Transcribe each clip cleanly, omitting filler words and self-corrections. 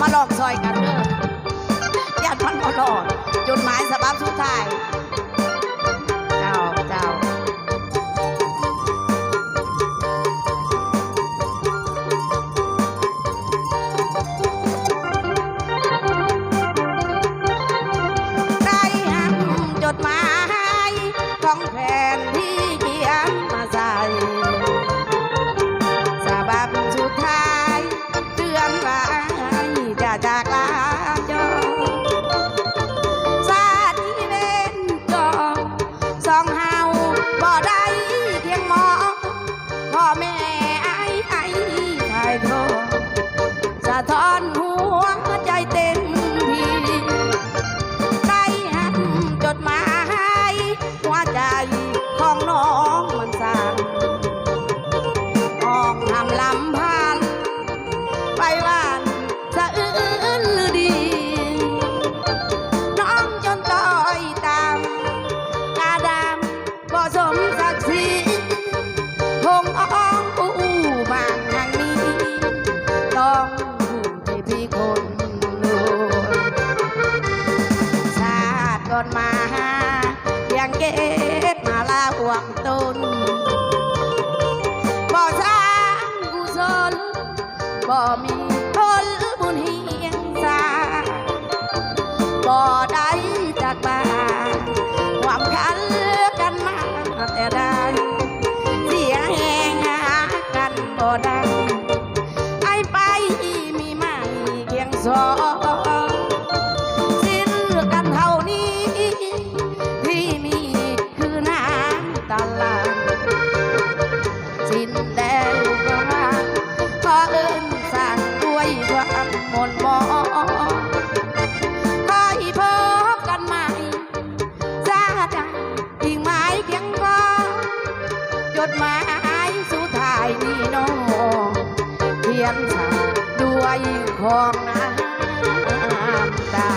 มาลองซอยกันเด้อญาติพันบ่รอดจดหมายฉบับสุดท้ายเจ้าได้หันจดหมายของแฟนที่เขียนมาใส่ฉบับสุดท้ายเตือนว่าจะจากลาเจ้าสาธิเวนจอสองเฮาบ่ได้เพียงมองพ่อแม่ไอ้ไทยโทสะท้อนหัวใจเต็มที่ได้หันจดหมายหัวใจของน้องมันสั่นห้องทำลำพันไปบ้านสะอื้นหรือดีน้องจนต้อยตามกาดำบ่สมศักดิ์ศรีคงอ้องอู้บางทางนี้ต้องผู้ที่พี่คนดูชาติก่อนมายังเก็บมาลาห่วงต้นบ่สร้างกุศลบ่มีผลบุญเฮียงสาบ่ได้จากบ้านความคันกันมาแต่ได้เสียงแหงหากันบ่ได้ไอ้ไปมีไม่เพียงสองสิ้นกันเท่านี้ที่มีคือน้ำตาลางสิ้นแล้วก็มาขอเอิ้นสั่งด้วยความมนมองขอให้พบกันใหม่ซาดาอีกหมายเพียงพอจดหมายสุดท้ายนี้น้องเขียนสั่งด้วยของน้ำตา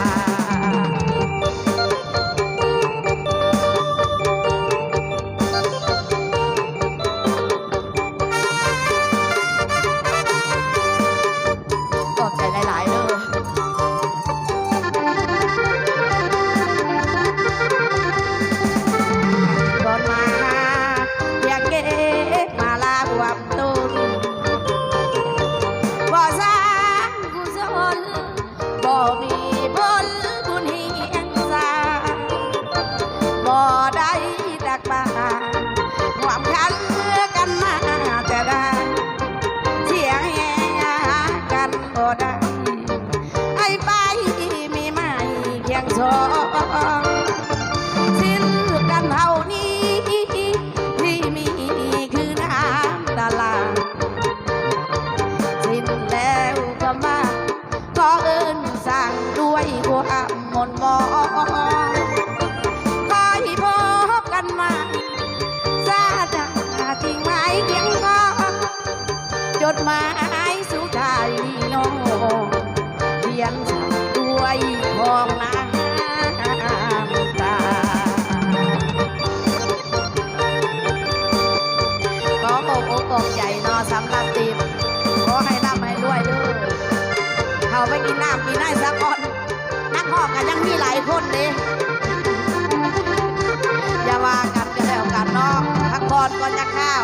ขอบใจหลายๆเด้อก่อนมาอยากเก็บมาลาบวมต้นบ่สร้างกุศลบ่มีผลบุญเฮียงสาบ่ได้ดักบ้านความคันกันมาแต่ได้เสียงแหงกันบ่ได้ไอ้ไปมีไม่เพียงสองสิ้นกันเท่านี้ที่มีคือน้ำตาลางสิ้นแล้วก็มาขอเอิ้นสั่งด้วยความมนมองขอให้พบกันใหม่ซาดาทิ้งไม้เพียงพอจดหมายสุดท้ายนี้น้องเขียนสั่งด้วยของน้ำตาขอบอกอกอกใหญ่นอสำหรับตีมขอให้ร่ำให้รวยเด้อเขาไปกินน้ำกินได้สักคนนักหอกกันยังมีหลายคนเด้อย่าว่ากันก็แล้วกันเนาะพักผ่อนก่อนจะข้าว